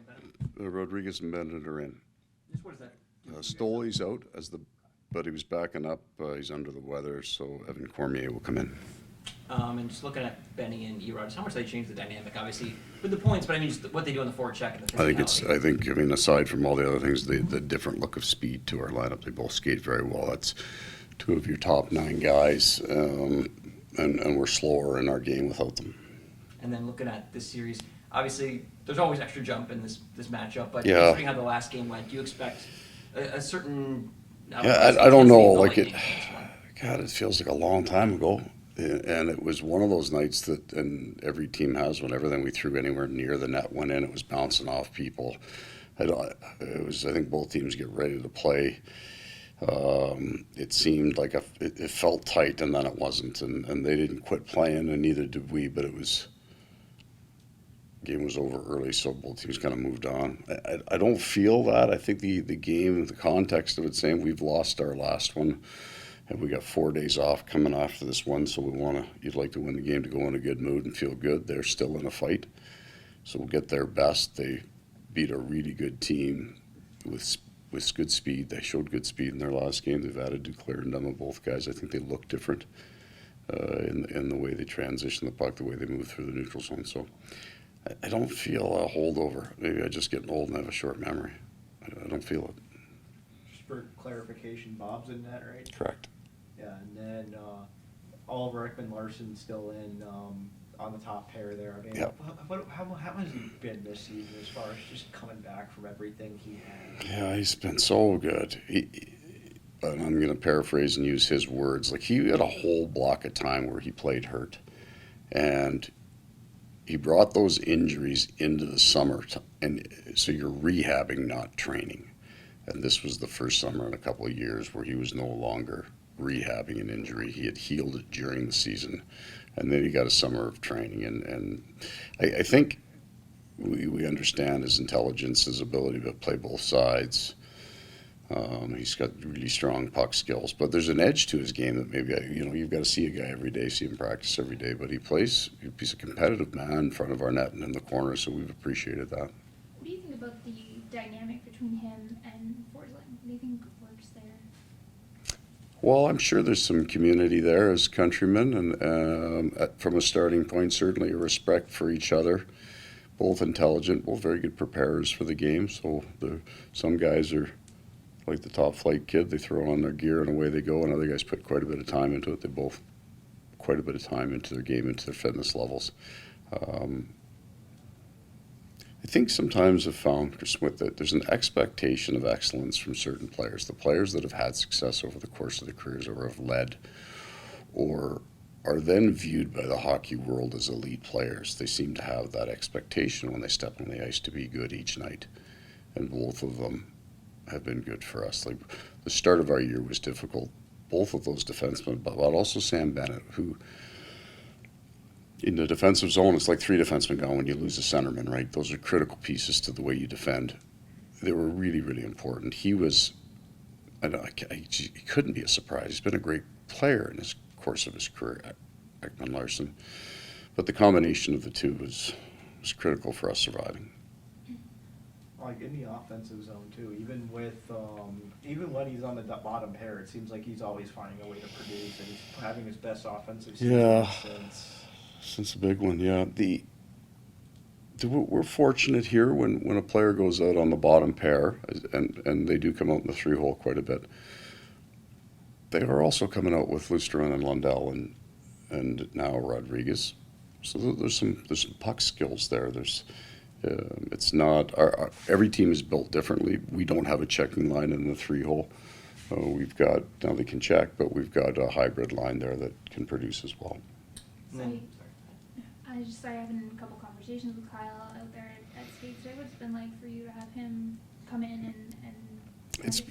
Bennett? Rodrigues and Bennett are in. Just what does that give you? Stolarz out but he was backing up. He's under the weather, so Evan Cormier will come in. And just looking at Benny and Erod, how much they changed the dynamic, obviously, with the points, but I mean, just what they do on the forward check and the physicality. I mean, aside from all the other things, the different look of speed to our lineup, they both skate very well. That's two of your top 9 guys, and we're slower in our game without them. And then looking at this series, obviously, there's always extra jump in this matchup, but Yeah. considering how the last game went, do you expect a certain... I don't know. Like Lightning God, it feels like a long time ago. And it was one of those nights that, and every team has, when everything we threw anywhere near the net went in, it was bouncing off people. I think both teams get ready to play. It seemed like it felt tight, and then it wasn't. And they didn't quit playing, and neither did we. But game was over early, so both teams kind of moved on. I don't feel that. I think the game, the context of it, saying we've lost our last one. And we got 4 days off coming after this one, so you'd like to win the game to go in a good mood and feel good. They're still in a fight, so we'll get their best. They beat a really good team with good speed. They showed good speed in their last game. They've added Duclair and Dumma, both guys. I think they look different in the way they transition the puck, the way they move through the neutral zone. So I don't feel a holdover. Maybe I'm just getting old and have a short memory. I don't feel it. Just for clarification, Bob's in that, right? Correct. Yeah, and then Oliver Ekman-Larsson's still in on the top pair there. I mean, Yep. how has he been this season as far as just coming back from everything he had? Yeah, he's been so good. And I'm going to paraphrase and use his words. Like, he had a whole block of time where he played hurt. And he brought those injuries into the summer. And so you're rehabbing, not training. And this was the first summer in a couple of years where he was no longer rehabbing an injury. He had healed it during the season, and then he got a summer of training. And I think we understand his intelligence, his ability to play both sides. He's got really strong puck skills, but there's an edge to his game that maybe you've got to see a guy every day, see him practice every day. But he's a competitive man in front of our net and in the corner, so we've appreciated that. What do you think about the dynamic between him and Forsling? What do you think works there? Well, I'm sure there's some community there as countrymen, and from a starting point, certainly a respect for each other. Both intelligent, both very good preparers for the game. So some guys are like the top flight kid. They throw on their gear and away they go, and other guys put quite a bit of time into it. They both quite a bit of time into their game, into their fitness levels. I think sometimes I've found, Chris, with that there's an expectation of excellence from certain players. The players that have had success over the course of their careers or have led or are then viewed by the hockey world as elite players. They seem to have that expectation when they step on the ice to be good each night. And both of them have been good for us. Like, the start of our year was difficult. Both of those defensemen, but also Sam Bennett, who in the defensive zone, it's like 3 defensemen gone when you lose a centerman, right? Those are critical pieces to the way you defend. They were really, really important. He couldn't be a surprise. He's been a great player in his course of his career, Ekman-Larsson. But the combination of the two was critical for us surviving. Like in the offensive zone too, even when he's on the bottom pair, it seems like he's always finding a way to produce, and he's having his best offensive season since the big one. Yeah, we're fortunate here when a player goes out on the bottom pair, and they do come out in the 3-hole quite a bit. They are also coming out with Lusterin and Lundell and now Rodrigues. So there's some puck skills there. It's not every team is built differently. We don't have a checking line in the 3-hole. We've got, now they can check, but we've got a hybrid line there that can produce as well. I have been in a couple conversations with Kyle out there at Skates today. What's it been like for you to have him come in and It's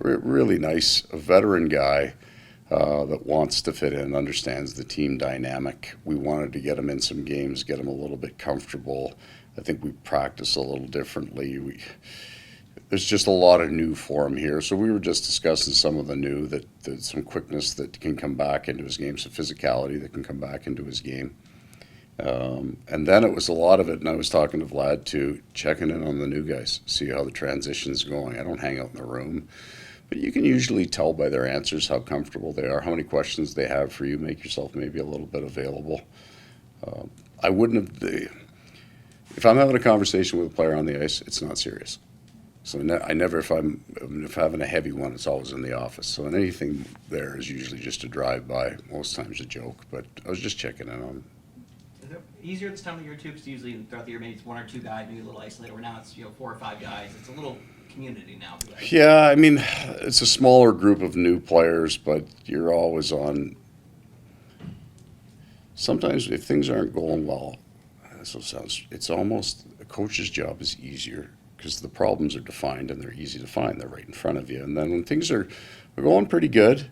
really nice. A veteran guy that wants to fit in, understands the team dynamic. We wanted to get him in some games, get him a little bit comfortable. I think we practice a little differently. There's just a lot of new for him here. So we were just discussing some of the new, that some quickness that can come back into his game, some physicality that can come back into his game. And then it was a lot of it, and I was talking to Vlad too, checking in on the new guys, see how the transition's going. I don't hang out in the room, but you can usually tell by their answers how comfortable they are, how many questions they have for you. Make yourself maybe a little bit available. I wouldn't have, if I'm having a conversation with a player on the ice, it's not serious. So I never, if I'm having a heavy one, it's always in the office. So anything there is usually just a drive-by, most times a joke, but I was just checking in on them. Is it easier this time of year too? Because usually throughout the year, maybe it's one or two guys, maybe a little isolated. Where now it's 4 or 5 guys. It's a little community now. Right? Yeah, I mean, it's a smaller group of new players, but you're always on. Sometimes if things aren't going well, it's almost a coach's job is easier because the problems are defined and they're easy to find. They're right in front of you. And then when things are going pretty good,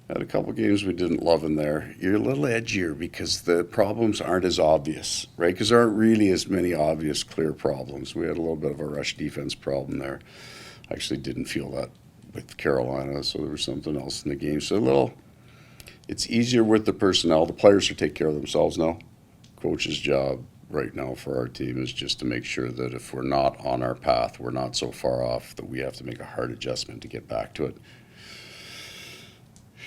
had a couple games we didn't love in there, you're a little edgier because the problems aren't as obvious, right? Because there aren't really as many obvious, clear problems. We had a little bit of a rush defense problem there. I actually didn't feel that with Carolina, so there was something else in the game. So it's easier with the personnel. The players will take care of themselves now. Coach's job right now for our team is just to make sure that if we're not on our path, we're not so far off that we have to make a hard adjustment to get back to it.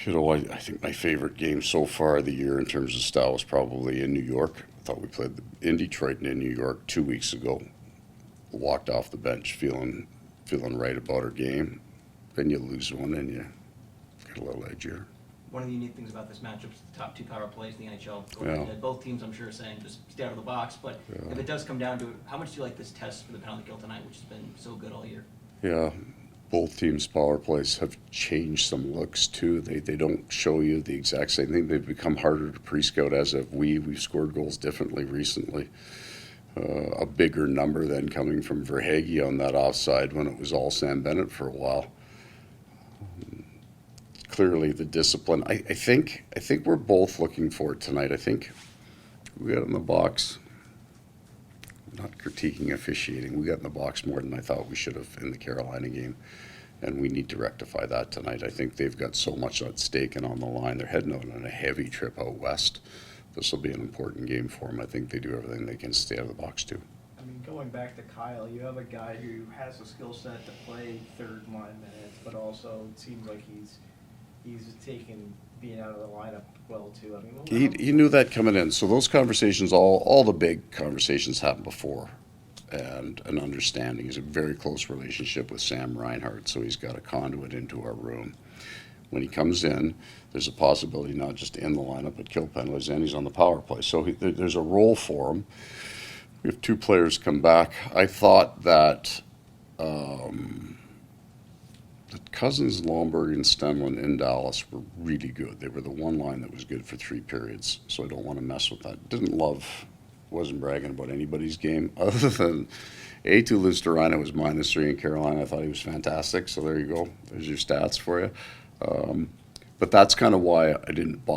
I think my favorite game so far of the year in terms of style was probably in New York. I thought we played in Detroit and in New York 2 weeks ago. Walked off the bench feeling right about our game. Then you lose one and you get a little edgier. One of the unique things about this matchup is the top 2 power plays in the NHL. Yeah. Both teams, I'm sure, are saying just stay out of the box. But Yeah. if it does come down to it, how much do you like this test for the penalty kill tonight, which has been so good all year? Yeah, both teams' power plays have changed some looks too. They don't show you the exact same thing. They've become harder to pre-scout as of we've scored goals differently recently. A bigger number than coming from Verhaeghe on that offside when it was all Sam Bennett for a while. Clearly the discipline. I think we're both looking for it tonight. I think we got in the box. Not critiquing officiating. We got in the box more than I thought we should have in the Carolina game, and we need to rectify that tonight. I think they've got so much at stake and on the line. They're heading out on a heavy trip out west. This will be an important game for them. I think they do everything they can to stay out of the box too. I mean, going back to Kyle, you have a guy who has a skill set to play third line minutes, but also it seems like he's taken being out of the lineup well too. I mean, He knew that coming in. So those conversations, all the big conversations happened before, and an understanding. He's a very close relationship with Sam Reinhart, so he's got a conduit into our room. When he comes in, there's a possibility not just in the lineup, but kill penalties, and he's on the power play. So there's a role for him. We have 2 players come back. I thought that Cousins, Lomberg, and Stenlund in Dallas were really good. They were the one line that was good for 3 periods, so I don't want to mess with that. Wasn't bragging about anybody's game other than Eetu Luostarinen was -3 in Carolina. I thought he was fantastic, so there you go. There's your stats for you. But that's kind of why I didn't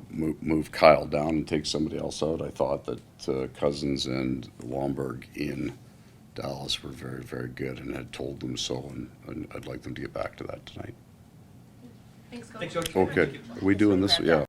move Kyle down and take somebody else out. I thought that Cousins and Lomberg in Dallas were very, very good and had told them so, and I'd like them to get back to that tonight. Thanks, Coach. Thanks, Coach. Okay, are we doing this? Yeah.